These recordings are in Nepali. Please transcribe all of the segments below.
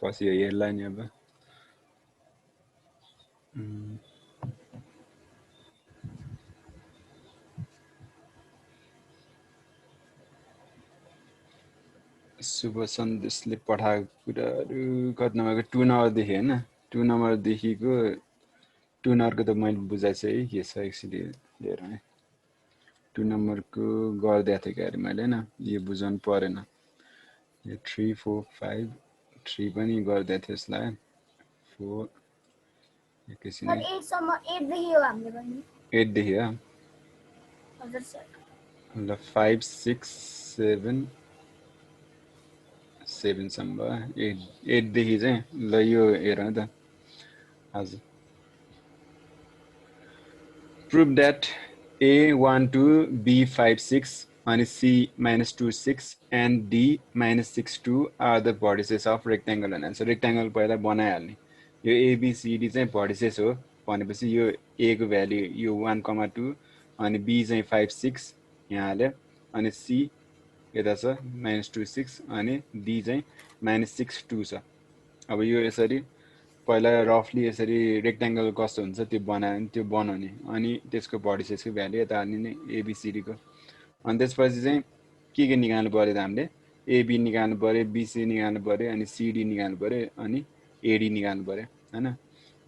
पछि यो हेर्ला नि अब शुभ सन्देशले पठाएको कुराहरू कति नम्बरको 2 नम्बरदेखि होइन 2 नम्बरदेखिको 2 नम्बरको त मैले बुझाएको छु है के छ एक्चुअली हेरौँ है 2 नम्बरको गरिदिएको थिएँ क्यारे मैले होइन यो बुझाउनु परेन यो 3 4 5 3 पनि गरिदिएको थियो यसलाई 4 एकैछिन 8 देखि हो हामीले पनि 8 देखि हो हजुर सर ल 5 6 7 7 सम्म 8 देखि चाहिँ ल यो हेरौँ त हजुर prove that A12 B56 and C -26 and D -62 are the vertices of rectangle and so rectangle पहिला बनाइहाल्ने यो ABCD चाहिँ vertices हो भनेपछि यो A को भ्यालु यो 1,2 अनि B चाहिँ 5,6 यहाँ हाल्यो अनि C यता छ -26 अनि D चाहिँ -62 छ अब यो यसरी पहिला रफली यसरी रेक्ट्याङ्गल कस्तो हुन्छ त्यो बनाउने अनि त्यसको भर्टिसेसको भ्यालु यता हाल्ने एबिसिडी को अनि त्यसपछि चाहिँ के निकाल्नु पर्यो त हामीले एबी निकाल्नु पर्यो बीसी निकाल्नु पर्यो अनि सीडी निकाल्नु पर्यो अनि एडी निकाल्नु पर्यो हैन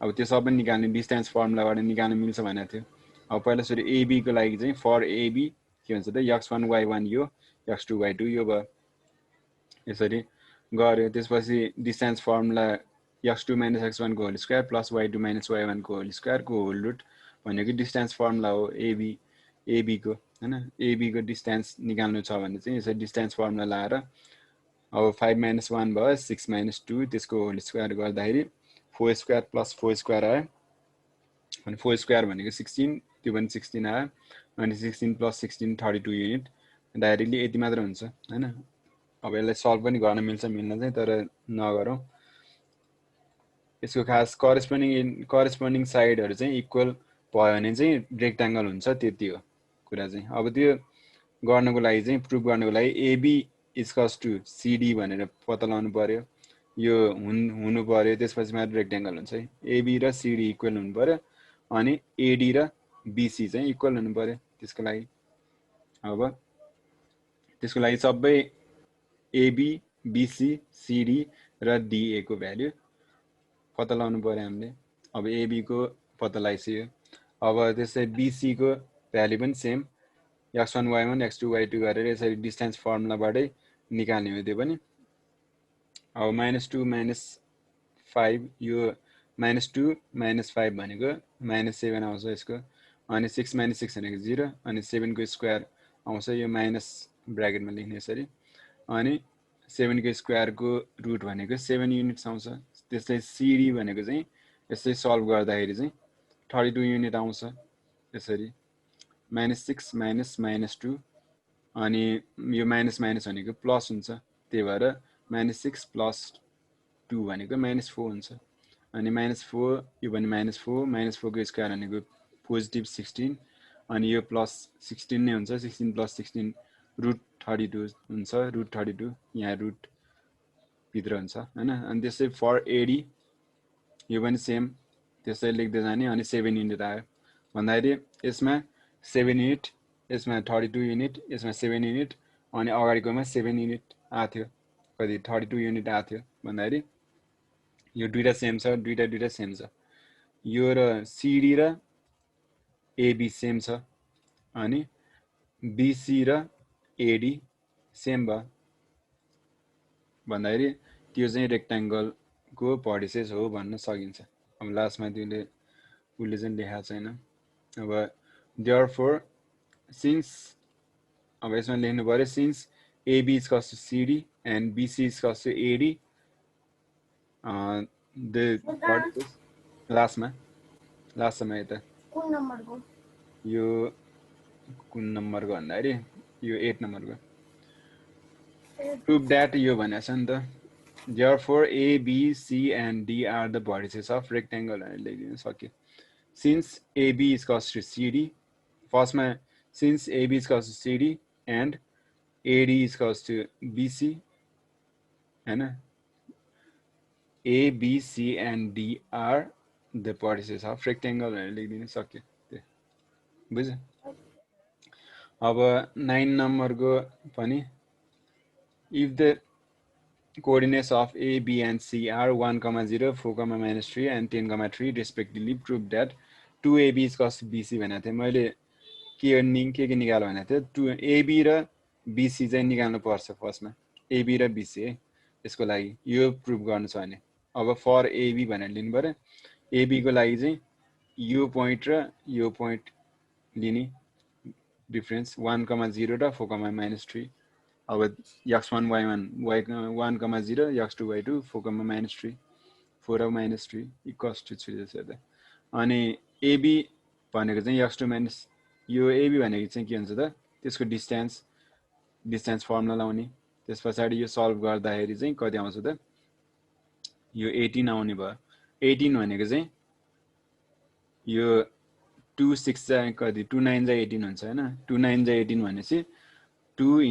अब त्यो सबै निकाल्ने डिस्टेन्स फर्मुलाबाट निकाल्न मिल्छ भनेको थियो अब पहिला सुरु एबी को लागि चाहिँ फर एबी के हुन्छ त x1 y1 यो x2 y2 यो भयो यसरी गर्यो त्यसपछि distance formula x2 minus x1 को whole square plus y2 minus y1 को होल स्क्वायर को होल रुट भनेको डिस्टेन्स फर्मुला हो एबी को हैन एबी को डिस्टेन्स निकाल्नु छ भने चाहिँ यसरी डिस्टेन्स फर्मुला लाएर अब 5 minus 1 भयो 6 minus 2 त्यसको होल स्क्वायर गर्दाखेरि 4 स्क्वायर प्लस 4 स्क्वायर आयो अनि 4 स्क्वायर भनेको 16 त्यो पनि 16 आयो अनि 16 प्लस 16 32 युनिट डाइरेक्टली यति मात्र हुन्छ हैन अब यसलाई सल्भ पनि गर्न मिल्छ मिल्न चाहिँ तर नगरौँ यसको खास करेस्पोन्डिङ साइडहरु चाहिँ इक्वल भयो भने चाहिँ रेक्ट्याङ्गल हुन्छ त्यति हो कुरा चाहिँ अब त्यो गर्नको लागि चाहिँ प्रुफ गर्नको लागि एबी इक्वल्स टु सीडी भनेर पत्ता लगाउनु पर्यो यो हुनु पर्यो त्यसपछि मात्र रेक्ट्याङ्गल हुन्छ है एबी र सीडी इक्वल हुनु पर्यो अनि एडी र बीसी चाहिँ इक्वल हुनु पर्यो त्यसको लागि अब त्यसको लागि सबै एबी बीसी सीडी र डीए को भ्यालु पत्ता लगाउनु पर्यो हामीले अब एबी को पत्ता लगाइसक्यो अब त्यसै बीसी को भ्यालु पनि same x1 y1 x2 y2 गरेर यसरी डिस्टेन्स फर्मुलाबाटै निकाल्ने हो त्यो पनि अब -2 -5 यो -2 -5 भनेको -7 आउँछ यसको अनि 6 - 6 भनेको 0 अनि 7 को स्क्वायर आउँछ यो माइनस ब्र्याकेटमा लेख्ने यसरी अनि 7 को स्क्वायर को रुट भनेको 7 युनिट्स आउँछ त्यसै सीडी भनेको चाहिँ यसै सल्भ गर्दाखेरि चाहिँ 32 युनिट आउँछ यसरी -6 -2 अनि यो माइनस भनेको प्लस हुन्छ त्यही भएर -6 + 2 भनेको -4 हुन्छ अनि -4 यो पनि -4 को स्क्वायर भनेको पोजिटिभ 16 अनि यो प्लस 16 नै हुन्छ 16 + 16 रुट 32 हुन्छ रुट 32 यहाँ रुट भित्र हुन्छ हैन अनि त्यसै फर एडी यो पनि सेम त्यसै लेख्दै जाने अनि 7 युनिट आयो भन्दाखेरि यसमा 7 युनिट यसमा 32 युनिट यसमा 7 युनिट अनि अगाडिकोमा 7 युनिट आथ्यो कति 32 युनिट आथ्यो भन्दाखेरि यो दुईटा सेम छ दुईटा सेम छ यो र सीडी र एबी सेम छ अनि बीसी र एडी सेम भयो भन्दाखेरि त्यो चाहिँ रेक्ट्याङ्गल को भर्टिसेस हो भन्न सकिन्छ अब लास्टमा त्यसले उले चाहिँ लेखा छैन अब देयरफोर सिन्स अब यसमा लेख्नु पर्यो since AB is equals to CD and BC is equals to AD the vertices लास्टमा यता कुन नम्बरको यो कुन नम्बरको भन्दाखेरि यो 8 नम्बरको prove that यो भनेको छ नि त therefore A B C and D are the vertices of rectangle भनेर लेखिदिन सक्यो since AB is equals to CD फर्स्टमा since AB is equals to CD and AD is equals to BC हैन A, B, C and D are the vertices of rectangle भनेर लेखिदिन सक्यो त्यो बुझ्यो अब 9 नम्बरको पनि if the coordinates of A, B and C are 1, 0, 4, -3 and 10, 3 respectively prove that 2AB is cos BC भनेको थिएँ मैले के निकाल भनेको थिएँ 2AB र BC चाहिँ निकाल्नु पर्छ फर्स्टमा AB र BC है यसको लागि यो प्रुभ गर्नु छ भने अब फर AB भनेर लिनु पर्यो AB को लागि चाहिँ यो पोइन्ट र यो पोइन्ट लिने डिफरेन्स 1, 0 र 4, -3 अब x1 y1 1, 0 x2 y2 4, -3 4 र -3 इक्वल्स टु 3 जस्तो त अनि AB भनेको चाहिँ x2 माइनस यो AB भनेको चाहिँ के हुन्छ त त्यसको डिस्टेन्स फर्मुला लाउने त्यस पछाडी यो सल्भ गर्दाखेरि चाहिँ कति आउँछ त यो 18 आउने भयो 18 भनेको चाहिँ यो 2 6 चाहिँ कति 2 9 चाहिँ 18 हुन्छ हैन 2 9 चाहिँ 18 भनेपछि 2 *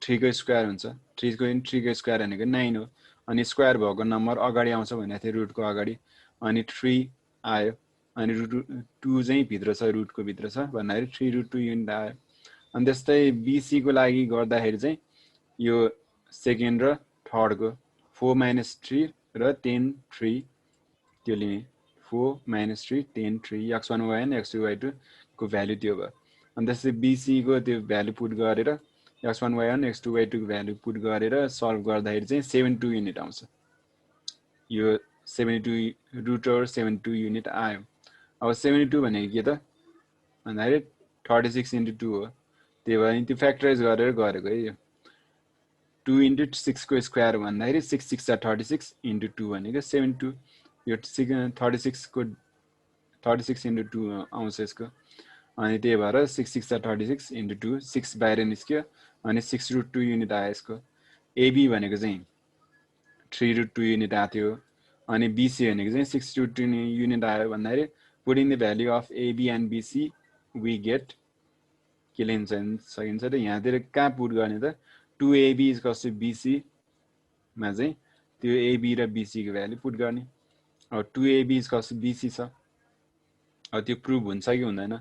3 को स्क्वायर हुन्छ 3 को स्क्वायर भनेको 9 हो अनि स्क्वायर भएको नम्बर अगाडि आउँछ भनेको थियो रुटको अगाडि अनि 3 आयो अनि 2 चाहिँ भित्र छ रुटको भित्र छ भन्दाखेरि 3√2 युनिट आयो अनि त्यस्तै BC को लागि गर्दाखेरि चाहिँ यो सेकेन्ड र थर्ड को 4 - 3 र 10 3 त्यो लिने 4 - 3 10 3 x1 y1 x2 y2 को भ्यालु त्यो भयो अनि त्यसै BC को त्यो भ्यालु पुट गरेर x1 y1 x2 y2 को भ्यालु पुट गरेर सल्भ गर्दाखेरि चाहिँ 72 युनिट आउँछ यो 72 72 युनिट आयो अब 72 भनेको के त भन्दाखेरि 36 * 2 हो त्यही भएर त्यो फ्याक्टराइज गरेर गरेको है यो 2 * 6 को स्क्वायर भन्दाखेरि 6 6 36 * 2 भनेको 72 यो 36 को 36 * 2 आउँछ यसको अनि त्यही भएर 6 6 36 * 2 6 बाहिर निस्क्यो अनि 6√2 युनिट आयो यसको AB भनेको चाहिँ 3√2 युनिट आथ्यो अनि BC भनेको चाहिँ 6√2 युनिट आयो भन्दाखेरि putting the value of AB and BC we get के लेख्न सकिन्छ त यहाँतिर कहाँ पुट गर्ने त 2AB = BC मा चाहिँ त्यो AB र BC को भ्यालु पुट गर्ने अब 2AB = BC छ अब त्यो प्रुभ हुन्छ कि हुँदैन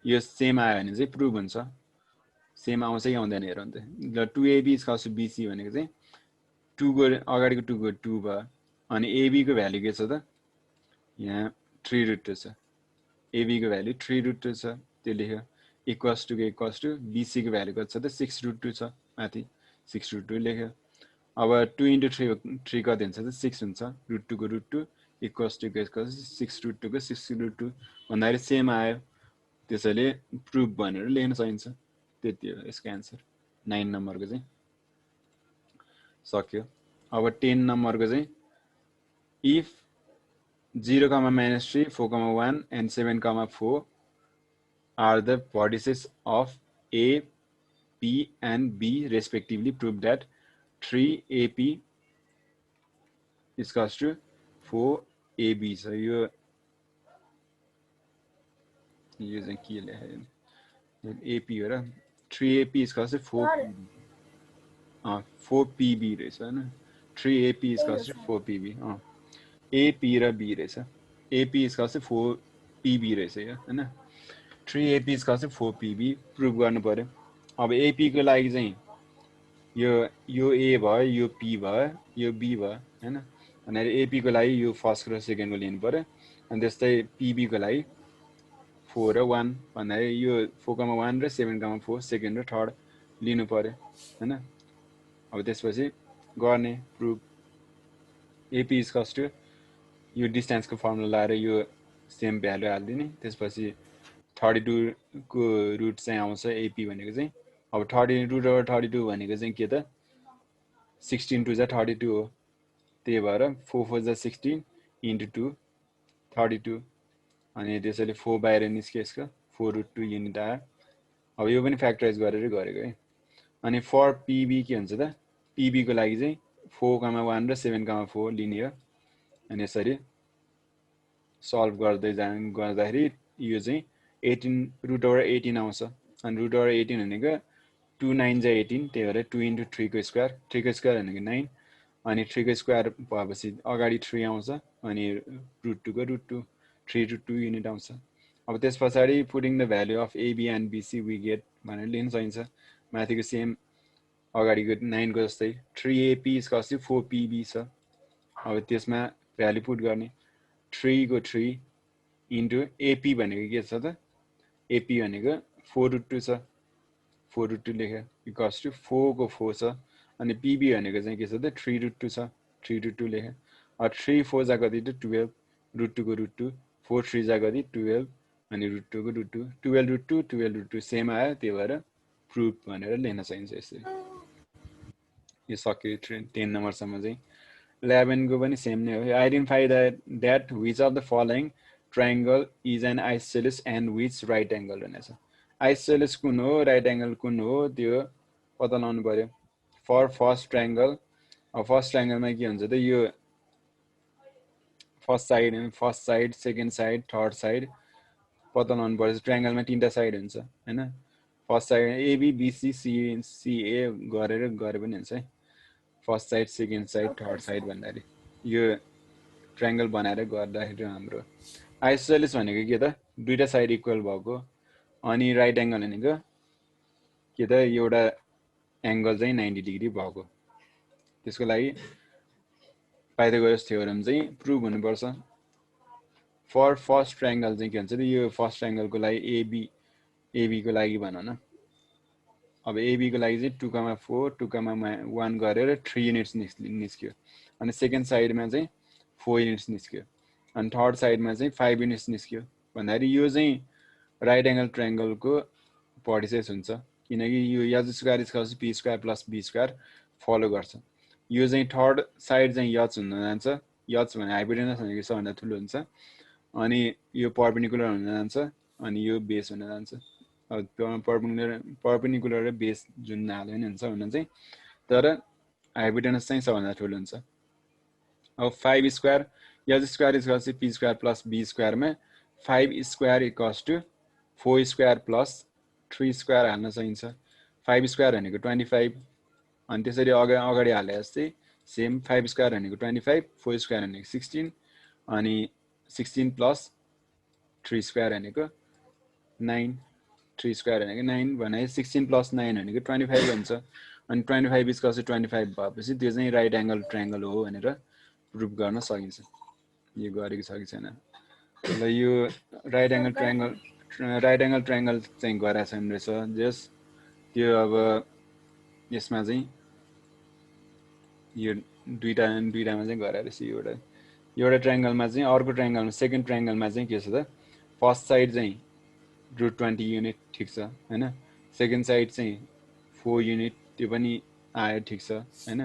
यो सेम आयो भने चाहिँ प्रुभ हुन्छ सेम आउँछ कि आउँदैन हेरौँ त ल 2AB = BC भनेको चाहिँ 2 को अगाडिको 2 को 2 भयो अनि AB को भ्यालु के छ त यहाँ 3√2 छ AB को भ्यालु 3√2 छ त्यो लेख्यो इक्वल्स टु BC को भ्यालु कति छ त 6√2 छ माथि 6√2 लेख्यो अब 2 * 3 कति हुन्छ त 6 हुन्छ √2 को √2 इक्वल्स टु 6√2 को 6√2 भन्दाखेरि सेम आयो त्यसैले प्रुफ भनेर लेख्न सकिन्छ त्यति हो यसको आन्सर 9 नम्बरको चाहिँ सक्यो अब 10 नम्बरको चाहिँ if 0, -3 4, 1 and 7, 4 are the vertices of A, P and B respectively prove that 3AP is equals to 4AB छ यो चाहिँ के लेखेको AP हो र 3AP is equals to 4PB रहेछ हैन 3AP is equals to 4PB AP र B रहेछ AP is equals to 4PB रहेछ यो हैन 3AP is equals to 4PB prove गर्नु पर्यो अब AP को लागि चाहिँ यो A भयो यो P भयो यो B भयो हैन अनि AP को लागि यो फर्स्ट र सेकेन्ड को लिनु पर्यो अनि त्यस्तै PB को लागि 4 र 1 भन्दाखेरि यो 4, 1 र 7, 4 सेकेन्ड र थर्ड लिनु पर्यो हैन अब त्यसपछि गर्ने proof AP is equals to यो डिस्टेन्सको फर्मुला लाएर यो सेम भ्यालु हाल्दिने त्यसपछि 32 को रुट चाहिँ आउँछ AP भनेको चाहिँ अब 32 भनेको चाहिँ के त 16 2 32 हो त्यही भएर 4 4 16 * 2 32 अनि त्यसैले 4 बाहिर निस्क्यो यसको 4√2 युनिट आयो अब यो पनि फ्याक्टराइज गरेर गरेको है अनि फर PB के हुन्छ त PB को लागि चाहिँ 4, 1 र 7, 4 लिने हो अनि यसरी सल्भ गर्दाखेरि यो चाहिँ 18√18 आउँछ अनि √18 भनेको 2 9 18 त्यही भएर 2 * 3 को स्क्वायर 3 को स्क्वायर भनेको 9 अनि 3 को स्क्वायर भएपछि अगाडि 3 आउँछ अनि √2 को √2 3√2 युनिट आउँछ। अब त्यस पछाडि putting the value of AB and BC we get भनेर लिन सकिन्छ। माथिको सेम अगाडिको 9 को जस्तै 3AP इज कस 4PB छ। अब त्यसमा भ्यालु पुट गर्ने 3 को 3 इन्टु AP भनेको के छ त AP भनेको 4√2 छ 4√2 लेख्यो इक्वल्स टु 4 को 4 छ अनि PB भनेको चाहिँ के छ त 3√2 छ 3√2 लेख्यो। अब 3 4 जा कति त 12 √2 को √2 4 3 जा कति 12 अनि √2 को √2 12√2 12√2 सेम आयो त्यही भएर प्रुफ भनेर लेख्न सकिन्छ यसरी। यो सक्यो 10 नम्बरसम्म चाहिँ। 11 को पनि सेम नै हो। Identify that which of the following triangle is an isosceles and which right angle भनेछ। आइसोसेलेस कुन हो राइट एंगल कुन हो त्यो पत्ता लगाउनु पर्यो। फर फर्स्ट ट्रायंगल अब फर्स्ट ट्रायंगलमा के हुन्छ त यो first side second side third side पत्ता लगाउनु पर्छ। ट्रायंगलमा तीनटा साइड हुन्छ हैन। First side AB BC CA गरेर गरे पनि हुन्छ है। First side second side third side भन्दाखेरि यो ट्रायंगल बनाएर गर्दाखेरि हाम्रो आइसोसेलेस भनेको के त दुईटा साइड इक्वल भएको अनि राइट एंगल भनेको के त एउटा एंगल चाहिँ 90 डिग्री भएको। त्यसको लागि पाइथागोरस थ्योरम चाहिँ प्रुभ हुनुपर्छ। फर फर्स्ट ट्रायंगल चाहिँ के भन्छ त यो फर्स्ट ट्रायंगलको लागि एबी को लागि भनौँ न। अब एबी को लागि चाहिँ 2,4 2,1 गरेर 3 युनिट्स निस्क्यो अनि सेकेन्ड साइडमा चाहिँ 4 युनिट्स निस्क्यो अनि थर्ड साइडमा चाहिँ 5 युनिट्स निस्क्यो भन्दाखेरि यो चाहिँ राइट एंगल ट्रायंगलको पर्टिसेस हुन्छ किनकि यो H square equals P square plus B square follow गर्छ। यो चाहिँ थर्ड साइड चाहिँ एच हुन जान्छ। एच भने हाइपोटेनस भनेको सबभन्दा ठुलो हुन्छ अनि यो परपेन्डिकुलर हुन जान्छ अनि यो बेस हुन जान्छ। परपेन्डिकुलर र बेस जुन हाल्यो भने हुन्छ हुन चाहिँ तर हाइपोटेनस चाहिँ सबभन्दा ठुलो हुन्छ। अब 5 square H square equals P square plus B स्क्वायरमा 5 square equals to 4 square plus 3 square हाल्न सकिन्छ। 5 स्क्वायर भनेको 25 अनि त्यसरी अगाडि हाले जस्तै सेम 5 स्क्वायर भनेको 25 4 स्क्वायर भनेको 16 अनि 16 प्लस 3 स्क्वायर भनेको 9 3 स्क्वायर भनेको 9 भने 16 प्लस 9 भनेको 25 हुन्छ अनि 25 इक्वल्स 25 भएपछि त्यो चाहिँ राइट एंगल ट्रायंगल हो भनेर प्रुभ गर्न सकिन्छ। यो गरेको छ कि छैन ल यो राइट एंगल ट्रायंगल चाहिँ गराएको छैन रहेछ जस त्यो अब यसमा चाहिँ यो दुईटामा चाहिँ गराएको रहेछ। एउटा ट्रायंगलमा चाहिँ अर्को ट्रायंगलमा सेकेन्ड ट्रायंगलमा चाहिँ के छ त फर्स्ट साइड चाहिँ √20 युनिट ठिक छ हैन। सेकेन्ड साइड चाहिँ 4 युनिट त्यो पनि आयो ठिक छ हैन।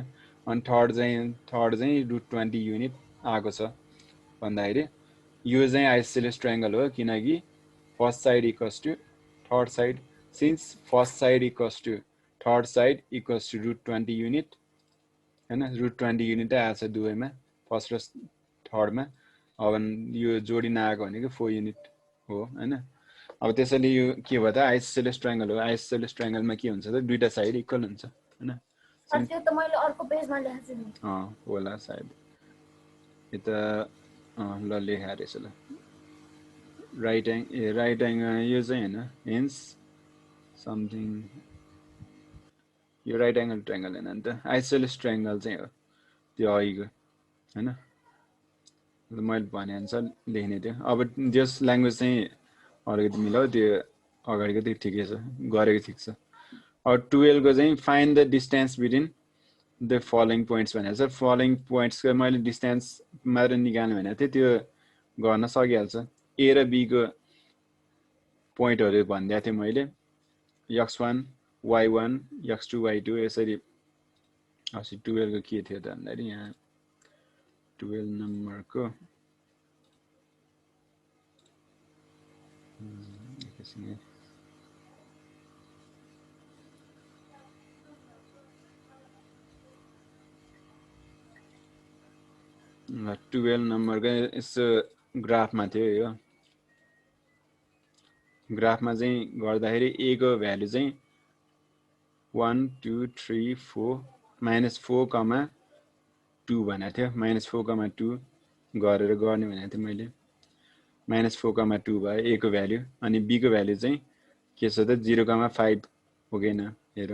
अनि थर्ड चाहिँ √20 युनिट आएको छ भन्दाखेरि यो चाहिँ आइसोसेलेस ट्रायंगल हो किनकि first side equals to third side since first side equals to third side equals to √20 unit हैन। √20 युनिट आएको छ दुवैमा फर्स्ट र थर्डमा। अब यो जोडी नआएको भनेको 4 युनिट हो हैन। अब त्यसैले यो के भयो त आइसोसेलेस ट्रायंगल हो। आइसोसेलेस ट्रायंगलमा के हुन्छ त दुईटा साइड इक्वल हुन्छ हैन। सर त्यो त मैले अर्को पेजमा लेखेको छु नि। होला सायद यता ल लेखा रहेछ ल राइट एंगल यो चाहिँ हैन हेन्स समथिङ यो राइट एंगल ट्रायंगल हैन नि त आइसोसेलेस ट्रायंगल चाहिँ हो त्यो अघिको हैन। मैले भने अनुसार लेख्ने थियो। अब जस ल्याङ्ग्वेज चाहिँ अलिकति मिलाऊ त्यो अगाडिको त्यो ठिकै छ गरेको ठिक छ। अब 12 को चाहिँ find the distance between the following points भनेको छ। फलोइङ पोइन्ट्सको मैले डिस्टेन्स मात्र निकाल्नु भनेको थिएँ त्यो गर्न सकिहाल्छ। ए र बी को पोइन्टहरू भनिदिएको थिएँ मैले x1 y1 x2 y2 यसरी। अस्ति 12 को के थियो त भन्दाखेरि यहाँ 12 नम्बरको 12 नम्बरको यसो ग्राफमा थियो। यो ग्राफमा चाहिँ गर्दाखेरि ए को भ्यालु चाहिँ 1 2 3 4 -4, 2 भनेको थियो -4,2 गरेर गर्ने भनेको थिएँ मैले -4,2 भयो a को भ्यालु अनि b को भ्यालु चाहिँ के छ त 0,5 हो कि हैन हेर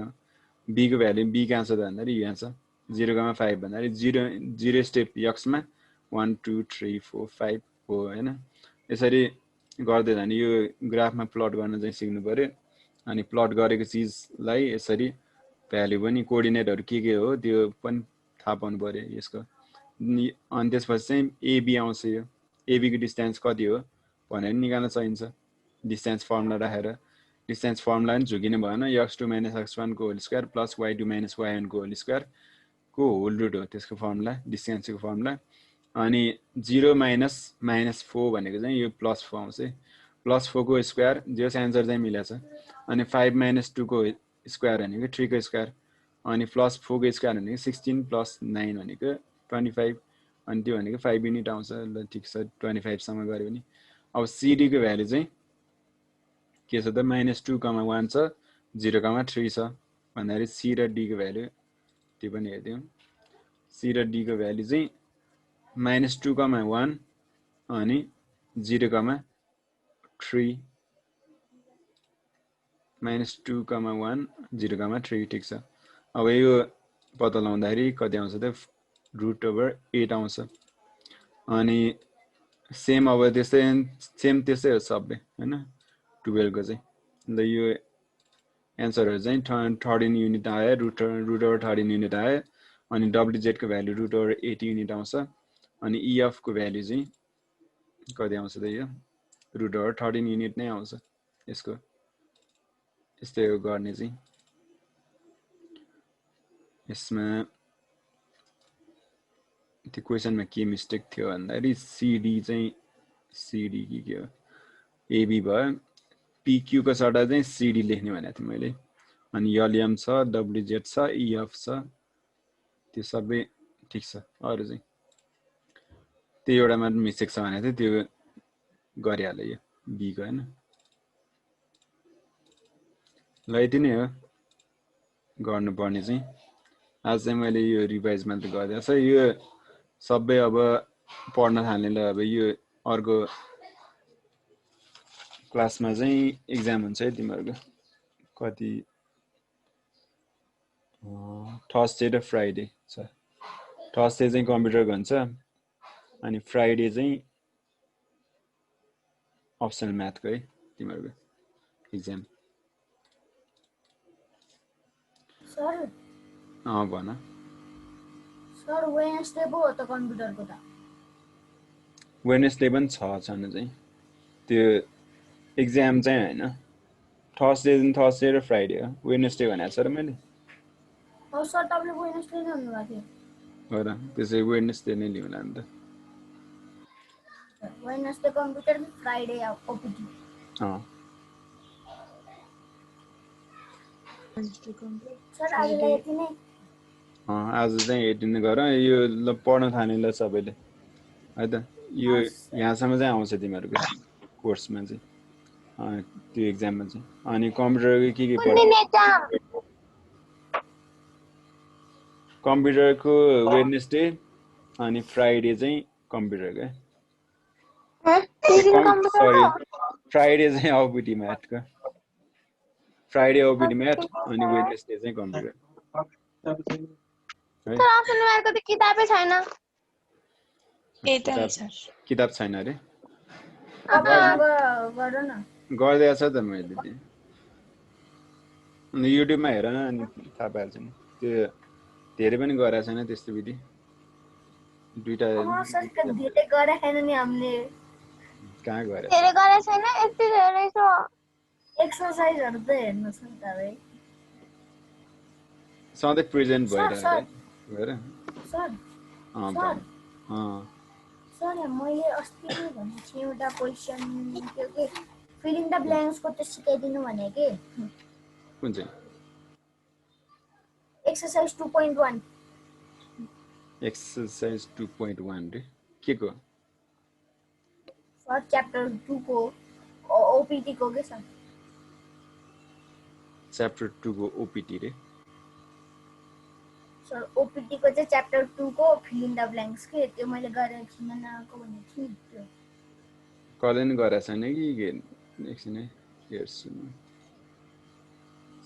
b को भ्यालु b कहाँ छ त भन्दाखेरि यहाँ छ 0,5 भन्दाखेरि 0 स्टेप x मा 1 2 3 4 5 हो हैन यसरी गर्दै जाने यो ग्राफमा प्लट गर्न चाहिँ सिक्नु पर्यो अनि प्लट गरेको चीजलाई यसरी भ्यालु पनि कोअर्डिनेटहरु के हो त्यो पनि थाहा पाउनु पर्यो यसको अनि त्यसपछि चाहिँ AB आउँछ यो AB को डिस्टेन्स कति हो भनेर निकाल्न चाहिन्छ डिस्टेन्स फर्मुला राखेर डिस्टेन्स फर्मुला पनि झुकिनु भएन x2 - x1 को whole square plus y2 - y1 को होल स्क्वायर को होल रुट हो त्यसको फर्मुला डिस्टेन्सको फर्मुला अनि 0 माइनस -4 भनेको चाहिँ यो +4 आउँछ +4 को स्क्वायर जस आन्सर चाहिँ मिलेछ अनि 5 - 2 को स्क्वायर भनेको 3 को स्क्वायर अनि +4 को स्क्वायर भनेको 16 + 9 भनेको 25 अनि त्यो भनेको 5 युनिट आउँछ ल ठीक छ 25 सम्म गरे पनि अब CD को भ्यालु चाहिँ के छ त -2,1 छ 0,3 छ भन्दाखेरि C र D को भ्यालु त्यो पनि हेर्दियौ C र D को भ्यालु चाहिँ -2,1 अनि 0,3 -2,1 0,3 ठीक छ अब यो पत्ता लगाउँदाखेरि कति आउँछ त √8 आउँछ अनि सेम अब त्यस्तै हो सबै हैन 12 को चाहिँ ल यो एन्सरहरु चाहिँ 13 युनिट आयो √13 युनिट आयो अनि WZ को भ्यालु √8 युनिट आउँछ अनि EF को भ्यालु चाहिँ कति आउँछ त यो √13 युनिट नै आउँछ यसको यस्तै हो गर्ने चाहिँ यसमा त्यो क्वेशनमा के मिस्टेक थियो भन्दाखेरि CD चाहिँ CD के हो AB भयो PQ को सट्टा चाहिँ CD लेख्ने भनेको थिएँ मैले अनि LM छ WZ छ EF छ त्यो सबै ठीक छ अरु चाहिँ त्यो एउटा मात्र मिस्टेक छ भनेको थिएँ त्यो गरिहाल्यो यो B को हैन ल यति नै हो गर्नुपर्ने चाहिँ आज चाहिँ मैले यो रिभाइज मात्र गरिदिएको छ यो सबै अब पढ्न थाल्नेलाई अब यो अर्को क्लासमा चाहिँ एक्जाम हुन्छ है तिमीहरुको कति थर्सडे र फ्राइडे छ थर्सडे चाहिँ कम्प्युटरको हुन्छ अनि फ्राइडे चाहिँ अप्सनल म्याथको है तिमीहरुको एक्जाम सर भन सर वेडनेसडे पो हो त कम्प्युटरको त वेडनेसडे पनि छ छन चाहिँ त्यो एक्जाम चाहिँ हैन थर्सडे र फ्राइडे हो वेडनेसडे भनेको छ र मैले हो सर तपाईले वेडनेसडे नै भन्नुभएको थियो हो र त्यसै वेडनेसडे नै लिउँला नि त Wednesday computer Friday OPT sir आजलाई यति नै आज चाहिँ यति नै गर यो ल पढ्न थाल्ने ल सबैले है त यो यहाँसम्म चाहिँ आउँछ तिमीहरुको कोर्समा चाहिँ त्यो एक्जाममा चाहिँ अनि कम्प्युटरको के पढ्छ कम्प्युटरको वेडनेसडे अनि फ्राइडे चाहिँ कम्प्युटरको सरी फ्राइडे चाहिँ ओपीटी म्याथको फ्राइडे ओपीटी म्याथ अनि वेडनेसडे चाहिँ कम्प्युटर तर आफ्नो म्याथको त किताबै छैन किताब छैन रे अब गर न गर्दै छ त मैले अनि युट्युबमा हेर न अनि थाहा पाइहाल्छ नि त्यो धेरै पनि गरेको छैन त्यस्तो विधि दुईटा सर धेरै गरे छैन नि हामीले कहाँ गरे धेरै गरे छैन यति धेरै छ एक्सरसाइजहरु त हेर्नु छ तपाईँ सधैँ प्रेजेन्ट भइरहेको हेर सर सर मैले अस्ति नै भनेको थिएँ एउटा क्वेसन थियो कि फिलिङ द ब्ल्याङ्क्सको त्यो सिकाइदिनु भने के कुन चाहिँ एक्सरसाइज 2.1 एक्सरसाइज 2.1 रे के को सर च्याप्टर 2 को ओपीटी को के सर च्याप्टर 2 को ओपीटी रे सर ओपीटी को चाहिँ च्याप्टर 2 को फिल इन द ब्ल्याङ्क्स के त्यो मैले गरेको छुइनँ नआएको भनेको छु नि त्यो कसले नि गरेको छैन कि एकछिन है हेर्छु म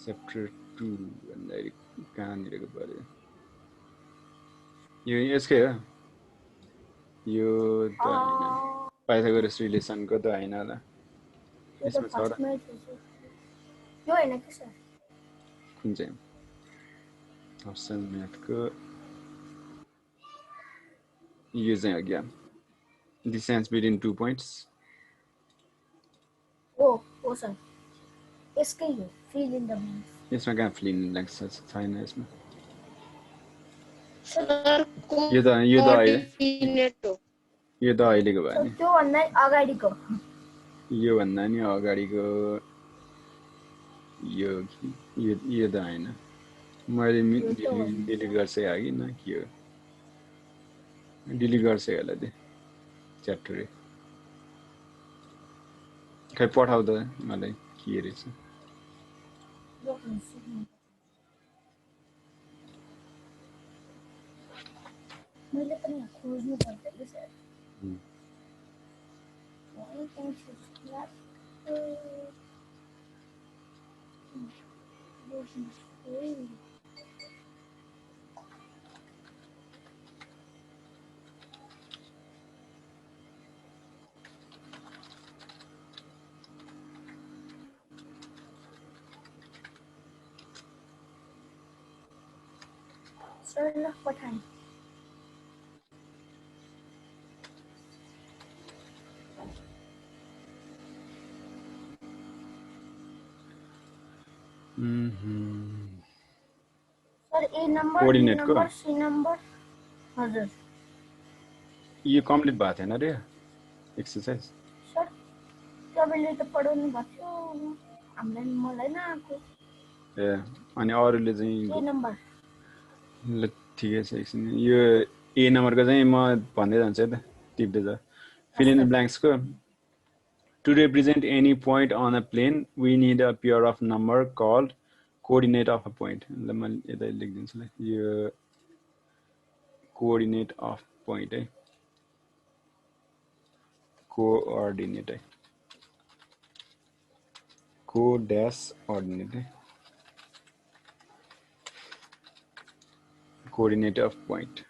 च्याप्टर 2 भन्दाखेरि कहाँनिरको पऱ्यो यो यसकै हो यो त होइन पाइथागोरस रिलेसनको त होइन होला त्यो त यसमा छ र फर्स्टमै थियो यो होइन कि सर कुन चाहिँ अप्सन म्याथको यो चाहिँ हो क्या डिस्टेन्स बिट्विन 2 पोइन्ट्स हो सर यसकै हो फिल इन द ब्ल्याङ्क्स यसमा कहाँ फिल इन ब्ल्याङ्क्स छैन यसमा सर यो त अहिले कोअर्डिनेट हो यो त अहिलेको भयो नि त्यो भन्दा अगाडिको यो भन्दा नि अगाडिको यो यो त होइन मैले डिलिट गर्छु कि न के हो डिलिट गर्छु होला त्यो च्याप्टरै खै पठाउ त मलाई के रहेछ मैले पनि खोज्नु पर्छ कि सर सर ल पठाएँ sir A number B coordinate को नम्बर सी नम्बर हजुर यो कम्प्लिट भएको थिएन रे एक्सर्साइज सर तपाईँले त पढाउनु भएको थियो हामीलाई मलाई न आएको ए अनि अरूले चाहिँ ए नम्बर ल ठिकै छ एकछिन यो ए नम्बरको चाहिँ म भन्दै जान्छु है त टिप्दै जा फिल इन द ब्ल्याङ्क्सको to represent any point on a plane we need a pair of number called coordinate of a point ल मैले यता लेखिदिन्छु ल यो कोअर्डिनेट अफ पोइन्ट है कोअर्डिनेट है को ड्यास अर्डिनेट है coordinate of point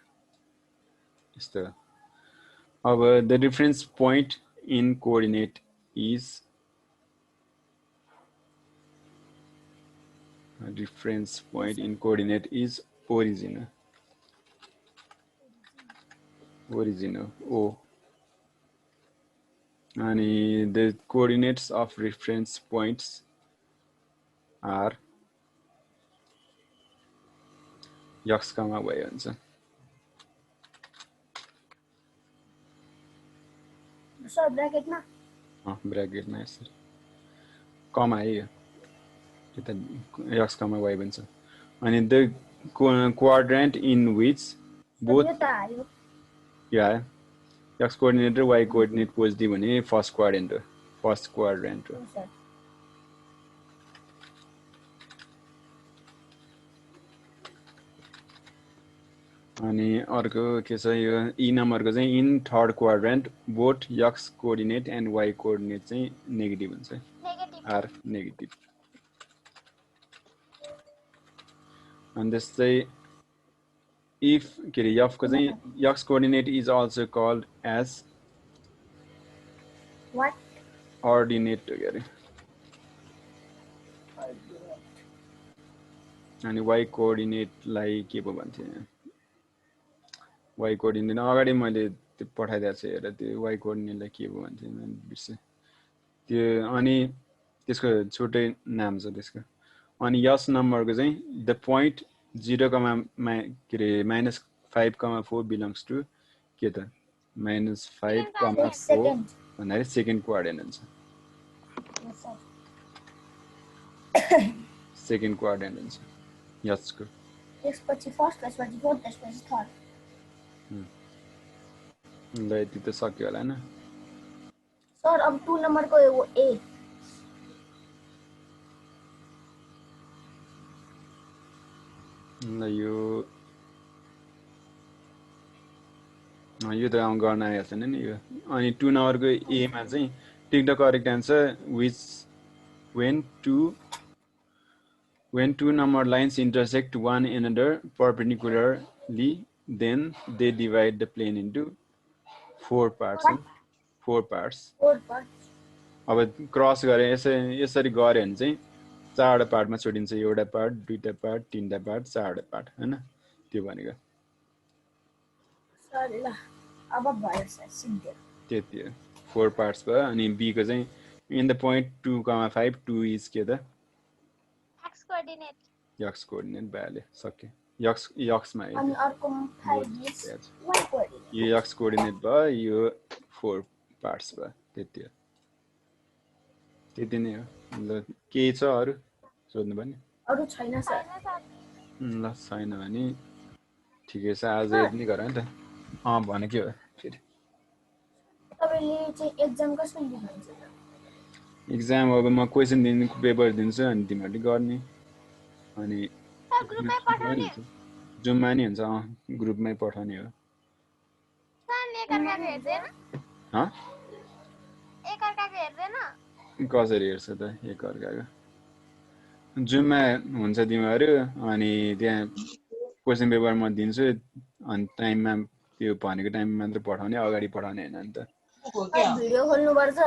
is the the reference point in coordinate is origin O and the coordinates of reference points are x, y हुन्छ सर ब्र्याकेटमा ब्र्याकेटमा यसरी कमा है यो त x, y भन्छ अनि the quadrant in which both यो आयो x कोअर्डिनेट र y कोअर्डिनेट पोजिटिभ भने फर्स्ट क्वाड्रेन्ट हो अनि अर्को के छ यो ई नम्बरको चाहिँ in third quadrant both x coordinate and y coordinate चाहिँ नेगेटिभ हुन्छ आर नेगेटिभ अनि त्यस्तै इफ के अरे f को चाहिँ x coordinate is also called as ordinate के अरे अनि y कोअर्डिनेटलाई के पो भन्थे y कोअर्डिनेट अगाडि मैले त्यो पठाइदिएको छु हेर त्यो y कोअर्डिनेटलाई के पो भन्थे मैले बिर्सेँ त्यो अनि त्यसको छुट्टै नाम छ त्यसको अनि यस नम्बरको चाहिँ द पोइन्ट 0, के अरे -5,4 बिलोङ्स टु के त -5,4 भन्दाखेरि सेकेन्ड क्वाड्रेन्ट हुन्छ सेकेन्ड क्वाड्रेन्ट हुन्छ यसको त्यसपछि फर्स्ट त्यसपछि फोर्थ त्यसपछि थर्ड ल यति त सक्यो होला हैन सर अब 2 नम्बरको ए ल यो यो त गर्न आएको छैन नि यो अनि 2 नम्बरको ए मा चाहिँ tick the correct answer which when two number lines intersect one another perpendicularly then they divide the plane into four parts What? 4 parts 4 parts. अब क्रस गरे यसरी गरे भने चाहिँ 4 पार्टमा छोडिन्छ एउटा पार्ट दुईटा पार्ट तीनटा पार्ट चारवटा पार्ट हैन त्यो भनेको सर ल अब भयो सर सिद्धि त्यति हो 4 पार्ट्स भयो अनि बी को चाहिँ इन द पोइन्ट 2,5 2 इज के त एक्स कोअर्डिनेट यक्स कोअर्डिनेट भइहाल्यो सक्यो यक्स मा अनि अर्को 5 इज y कोअर्डिनेट यो यक्स कोअर्डिनेट भयो यो 4 पार्ट्स भयो त्यति हो त्यति नै हो ल केही छ अरु सोध्नु पर्ने अरु छैन सर ल छैन भने ठिकै छ आज यति नै गरौँ नि त भने के हो फेरि तपाईले चाहिँ एक्जाम कसरी दिनुहुन्छ एक्जाम अब म क्वेशन दिन्छु पेपर दिन्छु अनि तिमीहरूले गर्ने अनि सर ग्रुपमै पठाउने जुममा नि हुन्छ ग्रुपमै पठाउने हो सर एकअर्काको हेर्दैन एकअर्काको हेर्दैन कसरी हेर्छ त एकअर्काको जुममा हुन्छ तिमीहरू अनि त्यहाँ क्वेशन पेपर म दिन्छु अनि टाइममा त्यो भनेको टाइममा मात्र पठाउने अगाडि पठाउने हैन नि त भिडियो खोल्नु पर्छ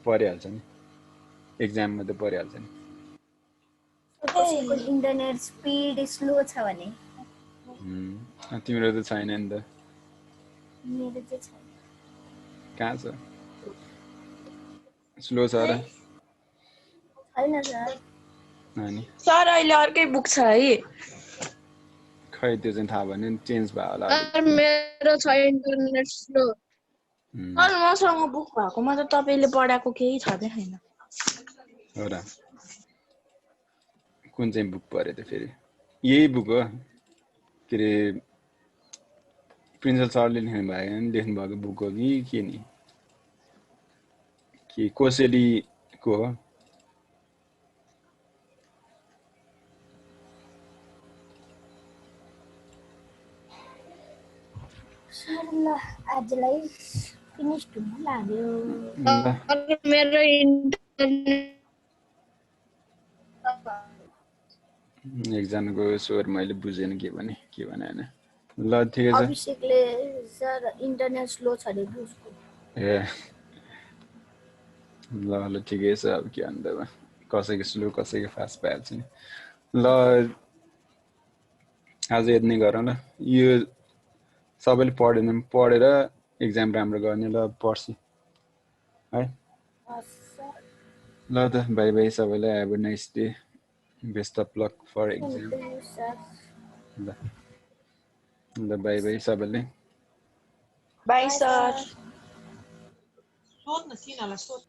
परिहाल्छ नि एक्जाममा त परिहाल्छ नि कसैको इन्टरनेट स्पिड स्लो छ भने तिम्रो त छैन नि त मेरो चाहिँ छैन कहाँ छ स्लो छ र छैन सर अनि सर अहिले अर्कै बुक छ है खै त्यो चाहिँ थाहा भने चेन्ज भयो होला सर मेरो छ इन्टरनेट स्लो सर मसँग बुक भएकोमा त तपाईले पढाएको केही छँदै छैन हो र कुन चाहिँ बुक पढ्यो त फेरि यही बुक हो के अरे प्रिन्सिपल सरले लेख्नु भएको बुक हो कि के नि कि कोसेलीको हो सर ल आजलाई फिनिश हुन लाग्यो मेरो इन्टरनेट एकजनाको स्वर मैले बुझेन के भने हैन ल ठिकै छ अभिषेकले सर इन्टरनेट स्लो छ रे उसको ए ल ठिकै छ अब के भन्दा कसैको स्लो कसैको फास्ट भइहाल्छ नि ल आज यति नै गरौँ ल यो सबैले पढेर एक्जाम राम्रो गर्ने ल पर्सि है ल त बाइ बाइ सबैलाई have a nice day best of luck for exam ल बाइ बाइ सबैलाई बाइ सर सोध्न सिनालाई सोध